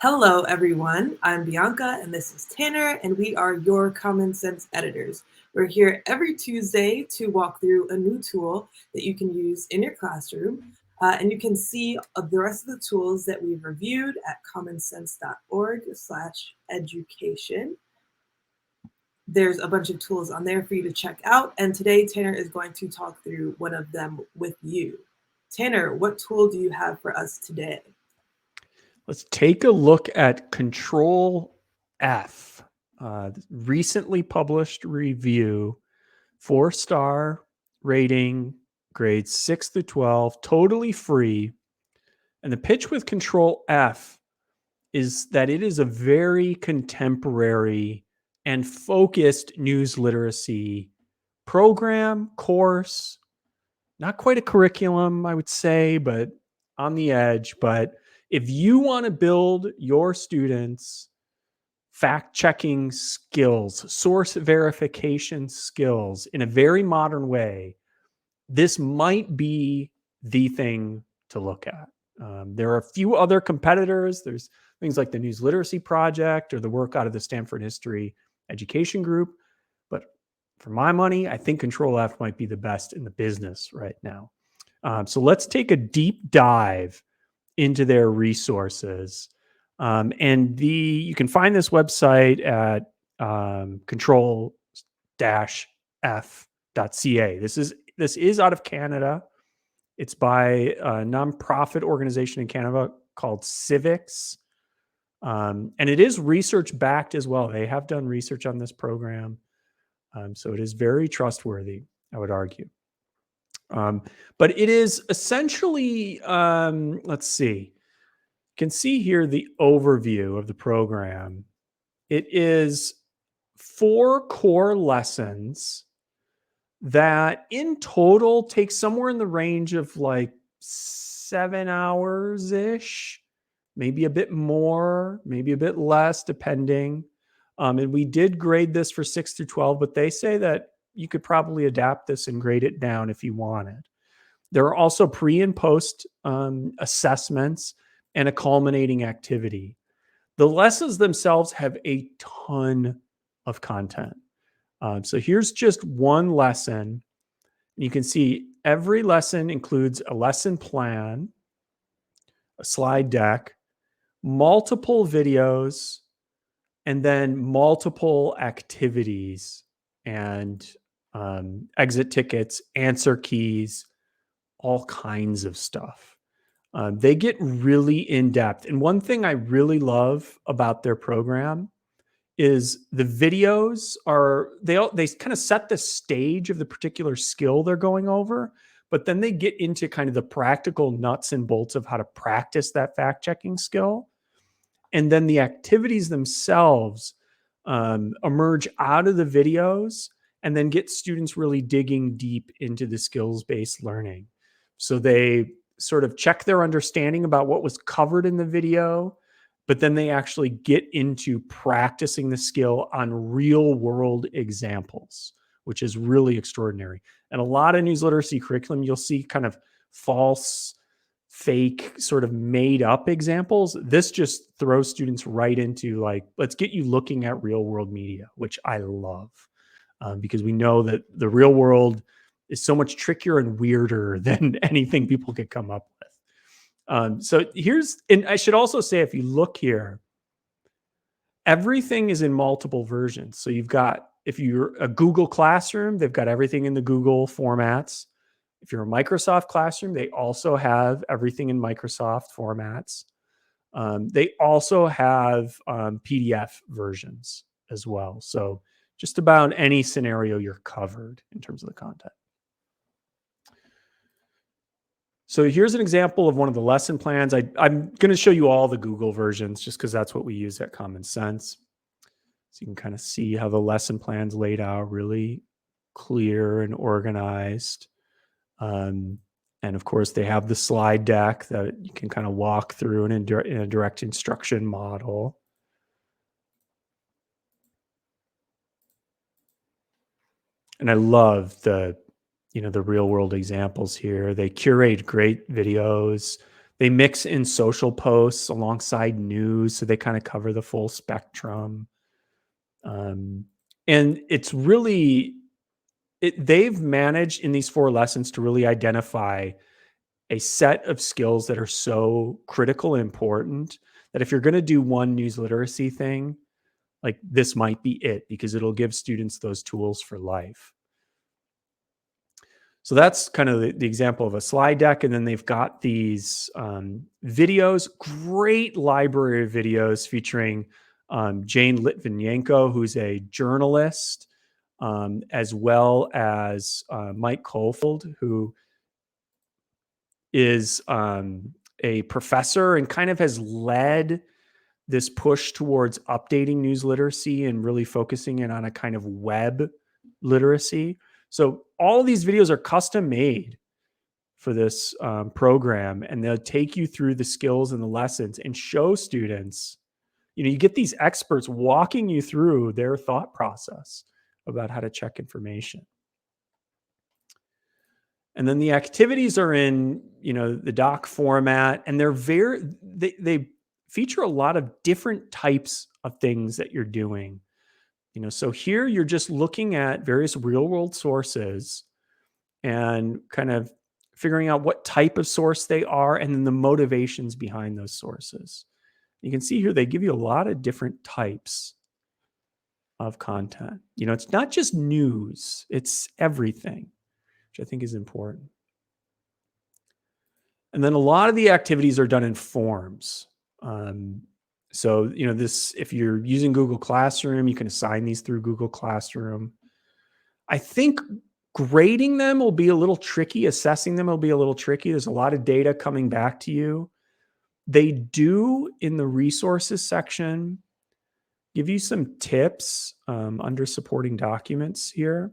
Hello, everyone. I'm Bianca, and this is Tanner, and we are your Common Sense editors. We're here every Tuesday to walk through a new tool that you can use in your classroom. And you can see the rest of the tools that we've reviewed at commonsense.org/education. There's a bunch of tools on there for you to check out. And today, Tanner is going to talk through one of them with you. Tanner, what tool do you have for us today? Let's take a look at Control-F, recently published review, 4-star rating, grades 6 through 12, totally free. And the pitch with Control-F is that it is a very contemporary and focused news literacy program, course, not quite a curriculum, I would say, but on the edge. But if you want to build your students' fact-checking skills, source verification skills in a very modern way, this might be the thing to look at. There are a few other competitors. There's things like the News Literacy Project or the work out of the Stanford History Education Group. But for my money, I think Control-F might be the best in the business right now. So let's take a deep dive into their resources. You can find this website at control-f.ca. This is out of Canada. It's by a nonprofit organization in Canada called Civics. And it is research backed as well. They have done research on this program. So it is very trustworthy, I would argue. But it is essentially, let's see. You can see here the overview of the program. It is 4 core lessons that in total take somewhere in the range of like 7 hours-ish, maybe a bit more, maybe a bit less, depending. And we did grade this for 6 through 12, but they say that you could probably adapt this and grade it down if you wanted. There are also pre and post assessments and a culminating activity. The lessons themselves have a ton of content. So here's just one lesson. You can see every lesson includes a lesson plan, a slide deck, multiple videos, and then multiple activities and exit tickets, answer keys, all kinds of stuff. They get really in depth. And one thing I really love about their program is the videos they kind of set the stage of the particular skill they're going over, but then they get into kind of the practical nuts and bolts of how to practice that fact checking skill. And then the activities themselves emerge out of the videos and then get students really digging deep into the skills-based learning. So they sort of check their understanding about what was covered in the video, but then they actually get into practicing the skill on real world examples, which is really extraordinary. And a lot of news literacy curriculum, you'll see kind of false, fake, sort of made up examples. This just throws students right into like, let's get you looking at real world media, which I love, because we know that the real world is so much trickier and weirder than anything people could come up with. So here's, and I should also say, if you look here, everything is in multiple versions. So you've got, if you're a Google Classroom, they've got everything in the Google formats. If you're a Microsoft Classroom, they also have everything in Microsoft formats. They also have PDF versions as well. So just about any scenario you're covered in terms of the content. So here's an example of one of the lesson plans. I'm going to show you all the Google versions just because that's what we use at Common Sense. So you can kind of see how the lesson plan's laid out, really clear and organized. And of course, they have the slide deck that you can kind of walk through in a direct instruction model. And I love the real world examples here. They curate great videos. They mix in social posts alongside news, so they kind of cover the full spectrum. And it's really, they've managed in these 4 lessons to really identify a set of skills that are so critical and important that if you're going to do one news literacy thing, like this might be it, because it'll give students those tools for life. So that's kind of the example of a slide deck. And then they've got these videos, great library of videos featuring Jane Litvinenko, who's a journalist, as well as Mike Caulfield, who is a professor and kind of has led this push towards updating news literacy and really focusing in on a kind of web literacy. So all of these videos are custom made for this program, and they'll take you through the skills and the lessons and show students, you get these experts walking you through their thought process about how to check information. And then the activities are in, the doc format, and they feature a lot of different types of things that you're doing. So here you're just looking at various real world sources and kind of figuring out what type of source they are and then the motivations behind those sources. You can see here they give you a lot of different types of content. It's not just news, it's everything, which I think is important. And then a lot of the activities are done in forms. So, if you're using Google Classroom, you can assign these through Google Classroom. I think grading them will be a little tricky. Assessing them will be a little tricky. There's a lot of data coming back to you. They do, in the resources section, give you some tips under supporting documents here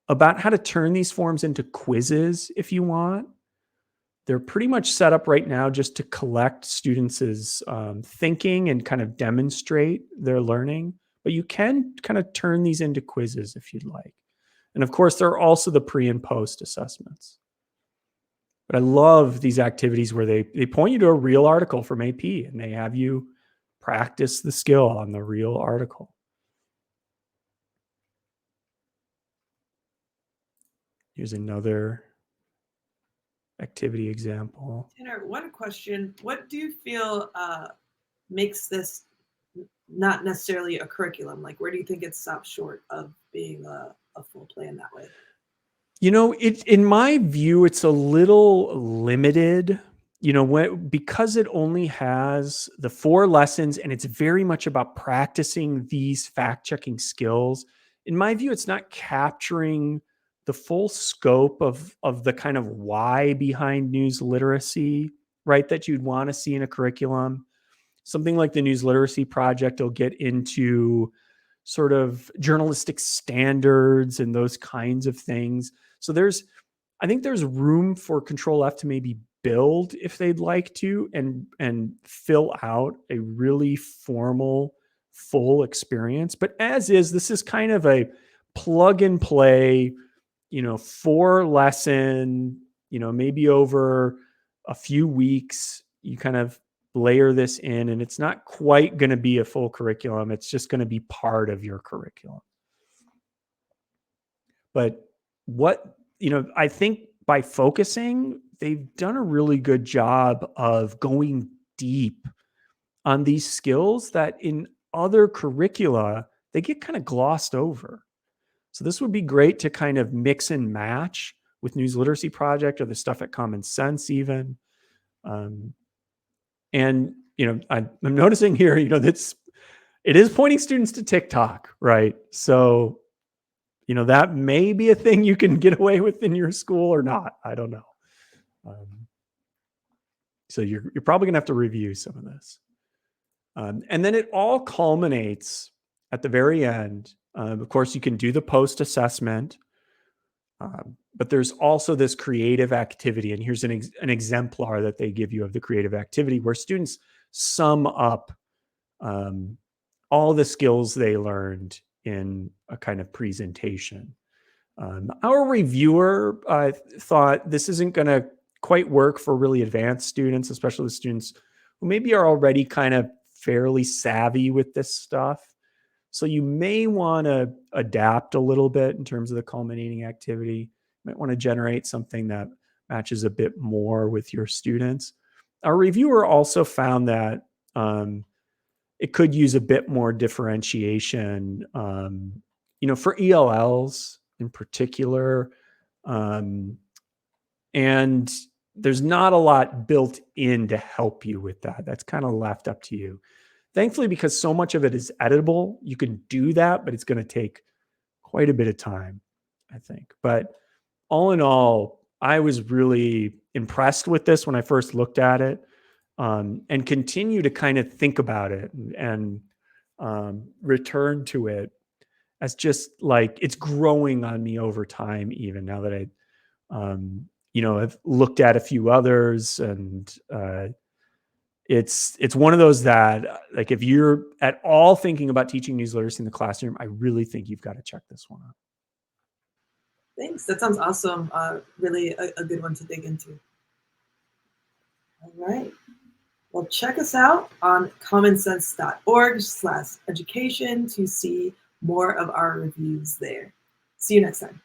about how to turn these forms into quizzes if you want. They're pretty much set up right now just to collect students' thinking and kind of demonstrate their learning. But you can kind of turn these into quizzes if you'd like. And of course, there are also the pre and post assessments. But I love these activities where they point you to a real article from AP and they have you practice the skill on the real article. Here's another activity example. Tanner, one question. What do you feel makes this not necessarily a curriculum? Like, where do you think it stops short of being a full plan that way? In my view, it's a little limited, because it only has the 4 lessons and it's very much about practicing these fact-checking skills. In my view, it's not capturing the full scope of the kind of why behind news literacy, right, that you'd want to see in a curriculum. Something like the News Literacy Project will get into sort of journalistic standards and those kinds of things. So I think there's room for Control-F to maybe build, if they'd like to, and fill out a really formal, full experience. But as is, this is kind of a plug and play, 4 lesson, maybe over a few weeks, you kind of layer this in, and it's not quite going to be a full curriculum. It's just going to be part of your curriculum. But I think by focusing, they've done a really good job of going deep on these skills that in other curricula, they get kind of glossed over. So this would be great to kind of mix and match with News Literacy Project or the stuff at Common Sense even. And, I'm noticing here, it is pointing students to TikTok, right? So, that may be a thing you can get away with in your school or not. I don't know. So you're probably going to have to review some of this. And then it all culminates at the very end. Of course, you can do the post assessment, but there's also this creative activity. And here's an exemplar that they give you of the creative activity where students sum up all the skills they learned in a kind of presentation. Our reviewer thought this isn't going to quite work for really advanced students, especially the students who maybe are already kind of fairly savvy with this stuff. So you may want to adapt a little bit in terms of the culminating activity. You might want to generate something that matches a bit more with your students. Our reviewer also found that it could use a bit more differentiation, for ELLs in particular. And there's not a lot built in to help you with that. That's kind of left up to you. Thankfully, because so much of it is editable, you can do that, but it's going to take quite a bit of time, I think. But all in all, I was really impressed with this when I first looked at it, and continue to kind of think about it and return to it as just like it's growing on me over time, even now that I've looked at a few others, and it's one of those that like if you're at all thinking about teaching news literacy in the classroom, I really think you've got to check this one out. Thanks. That sounds awesome. Really a good one to dig into. All right. Well, check us out on commonsense.org/education to see more of our reviews there. See you next time.